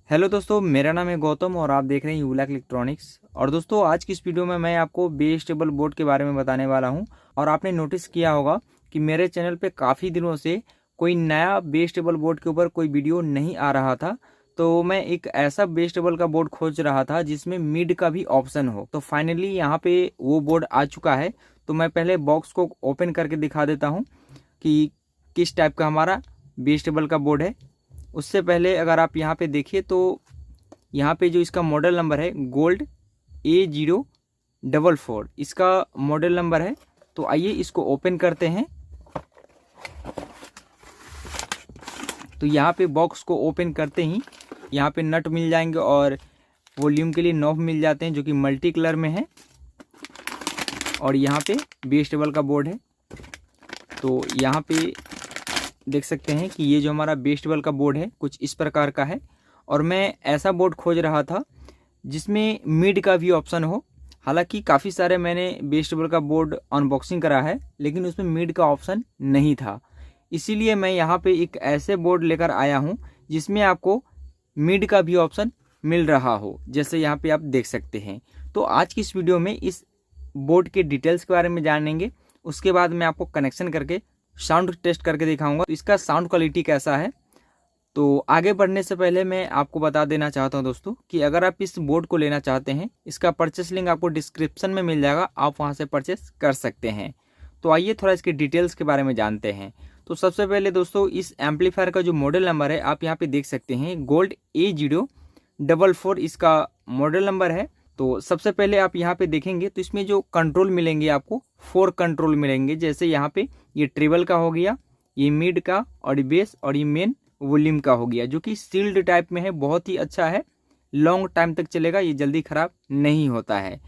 Hello दोस्तों, मेरा नाम है गौतम और आप देख रहे हैं यूलैक इलेक्ट्रॉनिक्स। और दोस्तों, आज की इस वीडियो में मैं आपको बेस टेबल बोर्ड के बारे में बताने वाला हूं। और आपने नोटिस किया होगा कि मेरे चैनल पे काफ़ी दिनों से कोई नया बेस टेबल बोर्ड के ऊपर कोई वीडियो नहीं आ रहा था। तो मैं एक ऐसा बेस टेबल का बोर्ड खोज रहा था जिसमें मिड का भी ऑप्शन हो। तो फाइनली यहाँ पे वो बोर्ड आ चुका है। तो मैं पहले बॉक्स को ओपन करके दिखा देता हूँ कि किस टाइप का हमारा बेस टेबल का बोर्ड है। उससे पहले अगर आप यहाँ पे देखिए तो यहाँ पे जो इसका मॉडल नंबर है गोल्ड A044 इसका मॉडल नंबर है। तो आइए इसको ओपन करते हैं। तो यहाँ पे बॉक्स को ओपन करते ही यहाँ पे नट मिल जाएंगे और वॉल्यूम के लिए नॉब मिल जाते हैं जो कि मल्टी कलर में है। और यहाँ पे बेस टेबल का बोर्ड है। तो यहाँ पे देख सकते हैं कि ये जो हमारा बेस टेबल का बोर्ड है कुछ इस प्रकार का है। और मैं ऐसा बोर्ड खोज रहा था जिसमें मिड का भी ऑप्शन हो। हालांकि काफ़ी सारे मैंने बेस टेबल का बोर्ड अनबॉक्सिंग करा है लेकिन उसमें मिड का ऑप्शन नहीं था। इसीलिए मैं यहाँ पे एक ऐसे बोर्ड लेकर आया हूँ जिसमें आपको मिड का भी ऑप्शन मिल रहा हो, जैसे यहाँ पे आप देख सकते हैं। तो आज की इस वीडियो में इस बोर्ड के डिटेल्स के बारे में जानेंगे। उसके बाद मैं आपको कनेक्शन करके साउंड टेस्ट करके दिखाऊंगा तो इसका साउंड क्वालिटी कैसा है। तो आगे बढ़ने से पहले मैं आपको बता देना चाहता हूं दोस्तों कि अगर आप इस बोर्ड को लेना चाहते हैं, इसका परचेस लिंक आपको डिस्क्रिप्शन में मिल जाएगा, आप वहां से परचेस कर सकते हैं। तो आइए थोड़ा इसके डिटेल्स के बारे में जानते हैं। तो सबसे पहले दोस्तों, इस एम्पलीफायर का जो मॉडल नंबर है आप यहाँ पे देख सकते हैं, गोल्ड A044 इसका मॉडल नंबर है। तो सबसे पहले आप यहाँ पे देखेंगे तो इसमें जो कंट्रोल मिलेंगे आपको 4 कंट्रोल मिलेंगे। जैसे यहाँ पे ये ट्रिबल का हो गया, ये मिड का, और ये बेस, और ये मेन वॉल्यूम का हो गया जो कि सील्ड टाइप में है। बहुत ही अच्छा है, लॉन्ग टाइम तक चलेगा, ये जल्दी खराब नहीं होता है।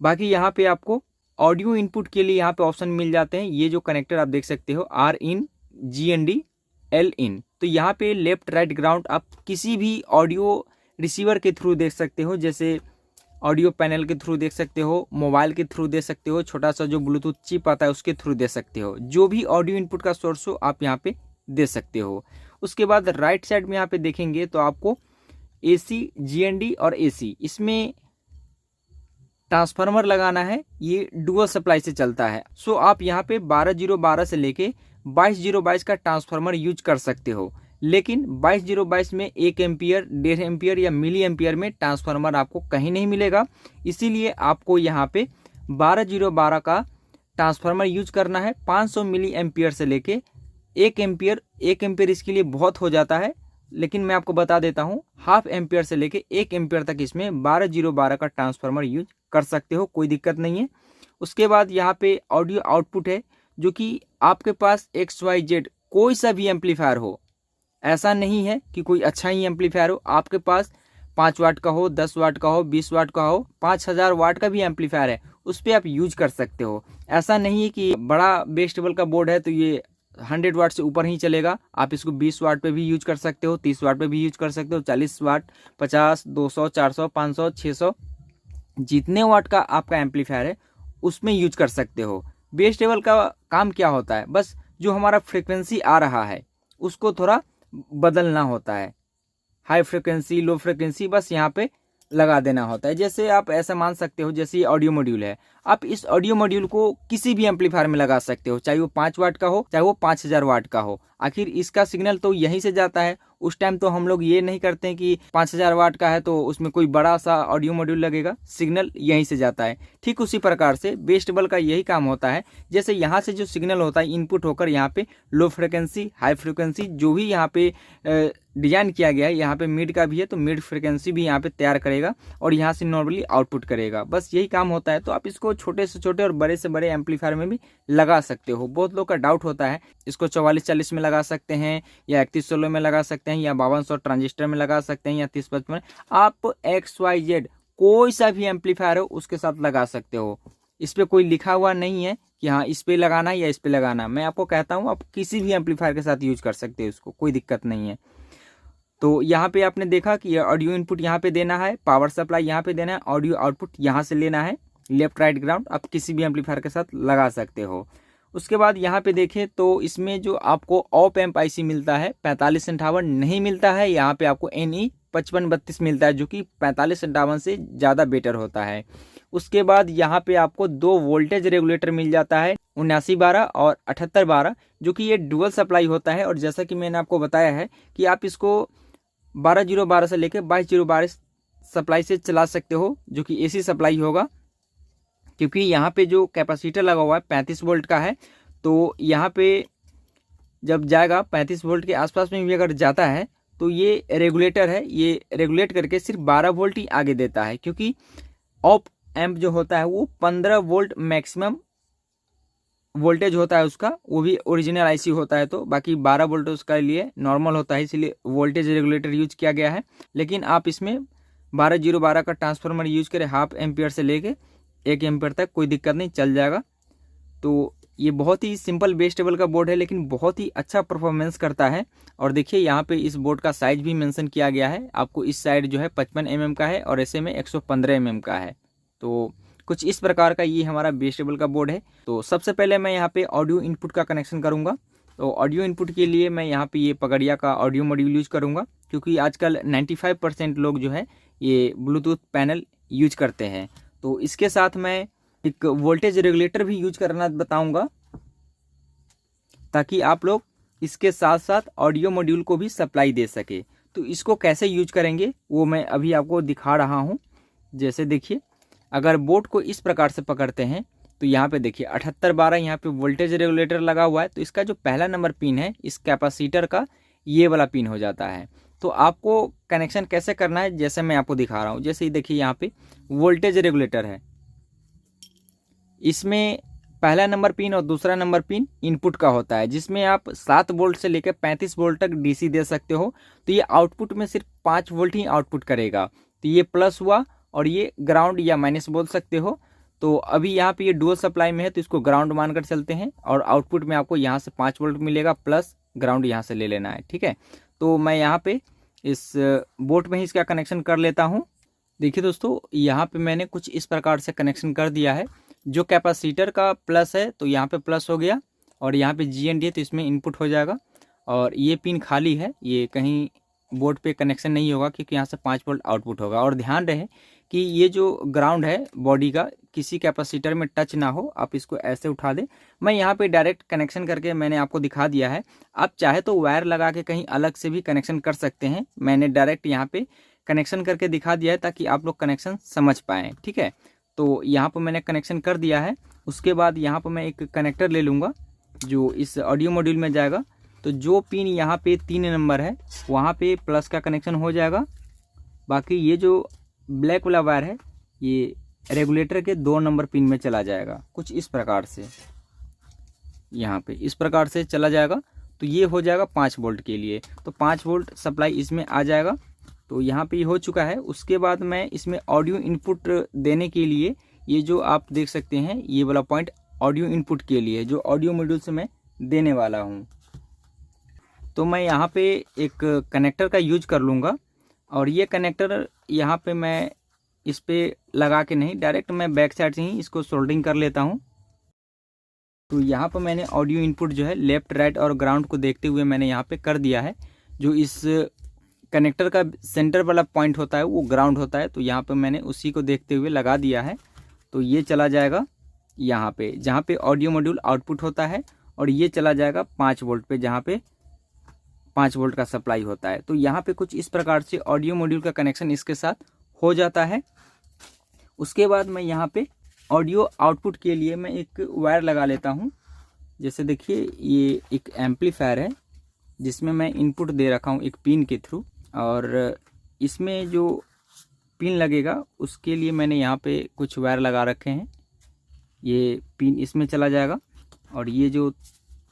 बाकी यहाँ पे आपको ऑडियो इनपुट के लिए यहाँ पे ऑप्शन मिल जाते हैं। ये जो कनेक्टर आप देख सकते हो R इन GND L इन। तो यहाँ पे लेफ्ट राइट ग्राउंड आप किसी भी ऑडियो रिसीवर के थ्रू देख सकते हो, जैसे ऑडियो पैनल के थ्रू देख सकते हो, मोबाइल के थ्रू दे सकते हो, छोटा सा जो ब्लूटूथ चिप आता है उसके थ्रू दे सकते हो। जो भी ऑडियो इनपुट का सोर्स हो आप यहाँ पे दे सकते हो। उसके बाद राइट साइड में यहाँ पे देखेंगे तो आपको AC GND और AC इसमें ट्रांसफार्मर लगाना है। ये डुअल सप्लाई से चलता है। सो आप यहाँ पे 12012 से लेके 22022 का ट्रांसफार्मर यूज कर सकते हो। लेकिन 22022 में 1 एम्पियर, 1.5 एम्पियर या मिली एम्पियर में ट्रांसफार्मर आपको कहीं नहीं मिलेगा। इसीलिए आपको यहाँ पे 12012 का ट्रांसफार्मर यूज करना है। 500 मिली एम्पियर से लेके 1 एम्पियर, 1 एम्पियर इसके लिए बहुत हो जाता है, लेकिन मैं आपको बता देता हूँ, हाफ एम्पियर से लेके 1 एम्पियर तक इसमें 12012 का ट्रांसफार्मर यूज कर सकते हो, कोई दिक्कत नहीं है। उसके बाद यहाँ पे ऑडियो आउटपुट है जो कि आपके पास XYZ कोई सा भी एम्पलीफायर हो, ऐसा नहीं है कि कोई अच्छा ही एम्पलीफायर हो। आपके पास 5 वाट का हो, 10 वाट का हो, 20 वाट का हो, 5000 वाट का भी एम्पलीफायर है, उस पर आप यूज कर सकते हो। ऐसा नहीं है कि बड़ा बेस टेबल का बोर्ड है तो ये 100 वाट से ऊपर ही चलेगा। आप इसको 20 वाट पे भी यूज कर सकते हो, 30 वाट पे भी यूज कर सकते हो, 40 वाट, 50, 200, 400, 500, 600 जितने वाट का आपका एम्पलीफायर है उसमें यूज कर सकते हो। बेस टेबल का काम क्या होता है, बस जो हमारा फ्रिक्वेंसी आ रहा है उसको थोड़ा बदलना होता है। हाई फ्रिक्वेंसी, लो फ्रिक्वेंसी बस यहाँ पे लगा देना होता है। जैसे आप ऐसा मान सकते हो, जैसे ये ऑडियो मॉड्यूल है, आप इस ऑडियो मॉड्यूल को किसी भी एम्पलीफायर में लगा सकते हो, चाहे वो 5 वाट का हो, चाहे वो 5000 वाट का हो। आखिर इसका सिग्नल तो यहीं से जाता है। उस टाइम तो हम लोग ये नहीं करते हैं कि 5000 वाट का है तो उसमें कोई बड़ा सा ऑडियो मॉड्यूल लगेगा, सिग्नल यहीं से जाता है। ठीक उसी प्रकार से बेस टेबल का यही काम होता है। जैसे यहाँ से जो सिग्नल होता है इनपुट होकर यहाँ पे लो फ्रिक्वेंसी, हाई फ्रिक्वेंसी जो भी यहाँ पे डिजाइन किया गया है, यहाँ पे मिड का भी है तो मिड फ्रिक्वेंसी भी यहाँ पे तैयार करेगा और यहाँ से नॉर्मली आउटपुट करेगा। बस यही काम होता है। तो आप इसको छोटे से छोटे और बड़े से बड़े एम्पलीफायर में भी लगा सकते हो। बहुत लोग का डाउट होता है, इसको 4440 में लगा सकते हैं या 3116 में लगा सकते हैं या 5200 ट्रांजिस्टर में लगा सकते हैं या 3055। आप XYZ कोई सा भी एम्पलीफायर हो उसके साथ लगा सकते हो। इस पे कोई लिखा हुआ नहीं है कि हाँ इस पे लगाना है या इस पे लगाना। मैं आपको कहता हूँ आप किसी भी एम्पलीफायर के साथ यूज कर सकते हो, इसको कोई दिक्कत नहीं है। तो यहाँ पे आपने देखा कि ऑडियो इनपुट यहाँ पे देना है, पावर सप्लाई यहाँ पे देना है, ऑडियो आउटपुट यहाँ से लेना है। लेफ्ट राइट ग्राउंड आप किसी भी एम्पलीफायर के साथ लगा सकते हो। उसके बाद यहाँ पे देखें तो इसमें जो आपको ऑप एम्प IC मिलता है 4558 नहीं मिलता है, यहाँ पे आपको NE 55-32 मिलता है, जो कि 45-58 से ज़्यादा बेटर होता है। उसके बाद यहाँ पे आपको 2 वोल्टेज रेगुलेटर मिल जाता है, 7912 और 7812, जो कि ये डुअल सप्लाई होता है। और जैसा कि मैंने आपको बताया है कि आप इसको 12012 से लेकर 22022 सप्लाई से चला सकते हो, जो कि एसी सप्लाई होगा, क्योंकि यहाँ पे जो कैपेसिटर लगा हुआ है 35 वोल्ट का है। तो यहाँ पे जब जाएगा 35 वोल्ट के आसपास में भी अगर जाता है तो ये रेगुलेटर है, ये रेगुलेट करके सिर्फ 12 वोल्ट ही आगे देता है, क्योंकि ऑप एम्प जो होता है वो 15 वोल्ट मैक्सिमम वोल्टेज होता है उसका, वो भी ओरिजिनल आईसी होता है। तो बाकी 12 वोल्ट उसका लिए नॉर्मल होता है, इसलिए वोल्टेज रेगुलेटर यूज किया गया है। लेकिन आप इसमें 12012 का ट्रांसफार्मर यूज करें, हाफ एम्पियर से लेके 1 एम्पियर तक, कोई दिक्कत नहीं, चल जाएगा। तो ये बहुत ही सिंपल बेस टेबल का बोर्ड है, लेकिन बहुत ही अच्छा परफॉर्मेंस करता है। और देखिए यहाँ पे इस बोर्ड का साइज भी मेंशन किया गया है आपको। इस साइड जो है 55 mm का है और ऐसे में 115 mm का है। तो कुछ इस प्रकार का ये हमारा बेस टेबल का बोर्ड है। तो सबसे पहले मैं यहाँ पे ऑडियो इनपुट का कनेक्शन करूँगा। तो ऑडियो इनपुट के लिए मैं यहाँ पे ये पगड़िया का ऑडियो मॉड्यूल यूज करूँगा, क्योंकि आजकल 95% लोग जो है ये ब्लूटूथ पैनल यूज करते हैं। तो इसके साथ मैं एक वोल्टेज रेगुलेटर भी यूज करना बताऊंगा, ताकि आप लोग इसके साथ साथ ऑडियो मॉड्यूल को भी सप्लाई दे सके। तो इसको कैसे यूज करेंगे वो मैं अभी आपको दिखा रहा हूं। जैसे देखिए, अगर बोर्ड को इस प्रकार से पकड़ते हैं तो यहाँ पे देखिए 7812 यहाँ पे वोल्टेज रेगुलेटर लगा हुआ है। तो इसका जो पहला नंबर पिन है इस कैपेसिटर का, ये वाला पिन हो जाता है। तो आपको कनेक्शन कैसे करना है जैसे मैं आपको दिखा रहा हूँ। जैसे ही देखिए यहाँ पे वोल्टेज रेगुलेटर है, इसमें पहला नंबर पिन और दूसरा नंबर पिन इनपुट का होता है, जिसमें आप 7 वोल्ट से लेकर 35 वोल्ट तक डीसी दे सकते हो। तो ये आउटपुट में सिर्फ 5 वोल्ट ही आउटपुट करेगा। तो ये प्लस हुआ और ये ग्राउंड या माइनस बोल सकते हो। तो अभी यहाँ पे ये डुअल सप्लाई में है, तो इसको ग्राउंड मानकर चलते हैं। और आउटपुट में आपको यहाँ से 5 वोल्ट मिलेगा, प्लस ग्राउंड यहाँ से ले लेना है, ठीक है। तो मैं यहाँ पे इस बोर्ड में ही इसका कनेक्शन कर लेता हूँ। देखिए दोस्तों, यहाँ पे मैंने कुछ इस प्रकार से कनेक्शन कर दिया है। जो कैपेसिटर का प्लस है तो यहाँ पे प्लस हो गया, और यहाँ पे GND है तो इसमें इनपुट हो जाएगा। और ये पिन खाली है, ये कहीं बोर्ड पे कनेक्शन नहीं होगा, क्योंकि यहाँ से 5 वोल्ट आउटपुट होगा। और ध्यान रहे कि ये जो ग्राउंड है बॉडी का किसी कैपेसिटर में टच ना हो, आप इसको ऐसे उठा दें। मैं यहाँ पे डायरेक्ट कनेक्शन करके मैंने आपको दिखा दिया है। आप चाहे तो वायर लगा के कहीं अलग से भी कनेक्शन कर सकते हैं। मैंने डायरेक्ट यहाँ पे कनेक्शन करके दिखा दिया है ताकि आप लोग कनेक्शन समझ पाएँ, ठीक है। तो यहाँ पर मैंने कनेक्शन कर दिया है। उसके बाद यहाँ पर मैं एक कनेक्टर ले लूँगा जो इस ऑडियो मॉड्यूल में जाएगा। तो जो पिन यहाँ पे 3 नंबर है वहाँ पे प्लस का कनेक्शन हो जाएगा। बाकी ये जो ब्लैक वाला वायर है ये रेगुलेटर के 2 नंबर पिन में चला जाएगा, कुछ इस प्रकार से, यहाँ पे इस प्रकार से चला जाएगा। तो ये हो जाएगा 5 वोल्ट के लिए। तो 5 वोल्ट सप्लाई इसमें आ जाएगा। तो यहाँ पे ये हो चुका है। उसके बाद मैं इसमें ऑडियो इनपुट देने के लिए, ये जो आप देख सकते हैं ये वाला पॉइंट ऑडियो इनपुट के लिए, जो ऑडियो मॉड्यूल से मैं देने वाला हूँ। तो मैं यहाँ पे एक कनेक्टर का यूज कर लूँगा। और ये कनेक्टर यहाँ पे मैं इस पे लगा के नहीं, डायरेक्ट मैं बैक साइड से ही इसको सोल्डरिंग कर लेता हूँ। तो यहाँ पर मैंने ऑडियो इनपुट जो है लेफ्ट राइट और ग्राउंड को देखते हुए मैंने यहाँ पे कर दिया है। जो इस कनेक्टर का सेंटर वाला पॉइंट होता है वो ग्राउंड होता है। तो यहाँ पे मैंने उसी को देखते हुए लगा दिया है। तो ये चला जाएगा यहाँ पे जहाँ पे ऑडियो मॉड्यूल आउटपुट होता है, और ये चला जाएगा 5 वोल्ट पे जहाँ पे 5 वोल्ट का सप्लाई होता है। तो यहाँ पे कुछ इस प्रकार से ऑडियो मॉड्यूल का कनेक्शन इसके साथ हो जाता है। उसके बाद मैं यहाँ पे ऑडियो आउटपुट के लिए मैं एक वायर लगा लेता हूँ। जैसे देखिए ये एक एम्पलीफायर है जिसमें मैं इनपुट दे रखा हूँ एक पिन के थ्रू, और इसमें जो पिन लगेगा उसके लिए मैंने यहाँ पे कुछ वायर लगा रखे हैं। ये पिन इसमें चला जाएगा, और ये जो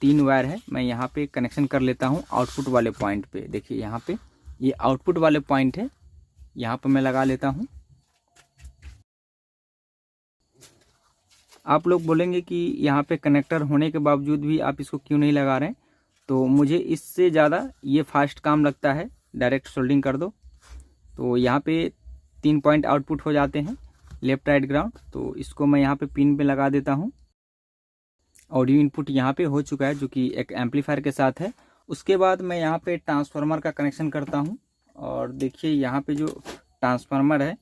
3 वायर है मैं यहाँ पे कनेक्शन कर लेता हूँ आउटपुट वाले पॉइंट पे। देखिए यहाँ पे ये आउटपुट वाले पॉइंट है, यहाँ पे मैं लगा लेता हूँ। आप लोग बोलेंगे कि यहाँ पे कनेक्टर होने के बावजूद भी आप इसको क्यों नहीं लगा रहे हैं। तो मुझे इससे ज़्यादा ये फास्ट काम लगता है, डायरेक्ट सोल्डिंग कर दो। तो यहाँ पे 3 पॉइंट आउटपुट हो जाते हैं, लेफ्ट राइट ग्राउंड। तो इसको मैं यहाँ पे पिन पे लगा देता हूँ। ऑडियो इनपुट यहाँ पे हो चुका है जो कि एक एम्पलीफायर के साथ है। उसके बाद मैं यहाँ पे ट्रांसफार्मर का कनेक्शन करता हूँ। और देखिए यहाँ पे जो ट्रांसफार्मर है,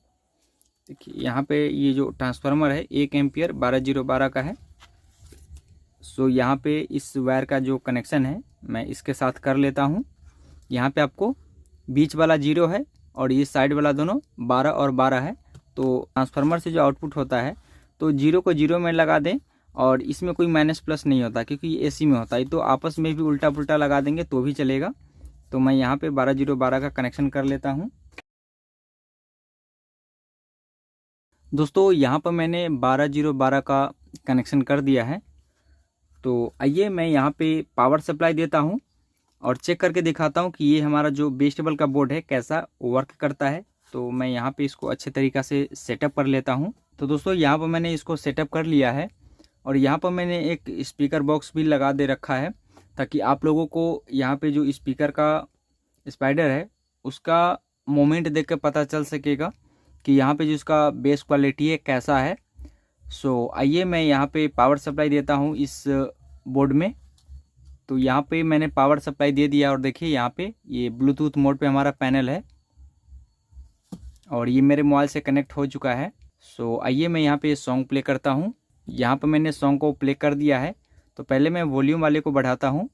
देखिए यहाँ पे ये जो ट्रांसफार्मर है 1 एम्पियर 12012 का है। सो यहाँ पे इस वायर का जो कनेक्शन है मैं इसके साथ कर लेता हूँ। यहाँ पे आपको बीच वाला 0 है और ये साइड वाला दोनों 12 और 12 है। तो ट्रांसफार्मर से जो आउटपुट होता है तो 0 को 0 में लगा दें, और इसमें कोई माइनस प्लस नहीं होता क्योंकि ये AC में होता है। तो आपस में भी उल्टा पुल्टा लगा देंगे तो भी चलेगा। तो मैं यहाँ पे 12012 का कनेक्शन कर लेता हूँ। दोस्तों यहाँ पर मैंने 12012 का कनेक्शन कर दिया है। तो आइए मैं यहाँ पे पावर सप्लाई देता हूँ और चेक करके दिखाता हूँ कि ये हमारा जो बेस टेबल का बोर्ड है कैसा वर्क करता है। तो मैं यहाँ पे इसको अच्छे तरीक़ा से सेटअप कर लेता हूँ। तो दोस्तों यहाँ पर मैंने इसको सेटअप कर लिया है और यहाँ पर मैंने एक स्पीकर बॉक्स भी लगा दे रखा है ताकि आप लोगों को यहाँ पे जो स्पीकर का स्पाइडर है उसका मोमेंट देख कर पता चल सकेगा कि यहाँ पे जो इसका बेस क्वालिटी है कैसा है। सो आइए मैं यहाँ पे पावर सप्लाई देता हूँ इस बोर्ड में। तो यहाँ पे मैंने पावर सप्लाई दे दिया और देखिए यहाँ पे ये ब्लूटूथ मोड पे हमारा पैनल है और ये मेरे मोबाइल से कनेक्ट हो चुका है। सो आइए मैं यहाँ पे सॉन्ग प्ले करता हूँ। यहाँ पर मैंने सॉन्ग को प्ले कर दिया है। तो पहले मैं वॉल्यूम वाले को बढ़ाता हूँ।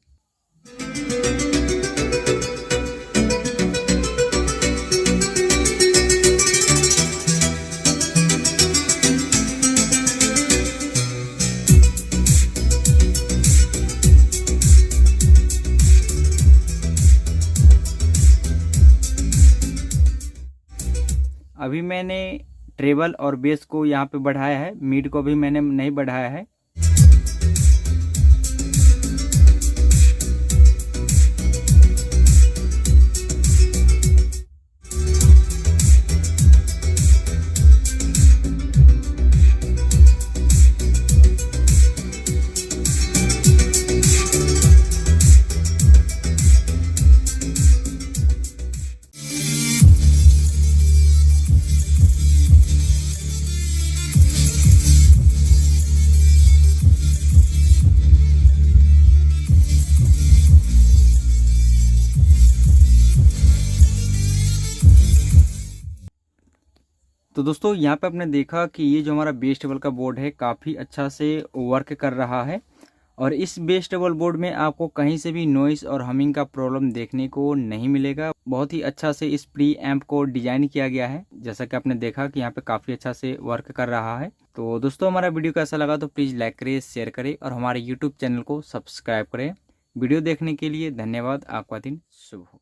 अभी मैंने ट्रेबल और बेस को यहाँ पे बढ़ाया है, मिड को भी मैंने नहीं बढ़ाया है। तो दोस्तों यहाँ पे आपने देखा कि ये जो हमारा बेस टेबल का बोर्ड है काफ़ी अच्छा से वर्क कर रहा है और इस बेस टेबल बोर्ड में आपको कहीं से भी नॉइस और हमिंग का प्रॉब्लम देखने को नहीं मिलेगा। बहुत ही अच्छा से इस प्री एम्प को डिजाइन किया गया है, जैसा कि आपने देखा कि यहाँ पे काफ़ी अच्छा से वर्क कर रहा है। तो दोस्तों हमारा वीडियो कैसा लगा तो प्लीज़ लाइक करें, शेयर करें और हमारे यूट्यूब चैनल को सब्सक्राइब करें। वीडियो देखने के लिए धन्यवाद। आपका दिन शुभ हो।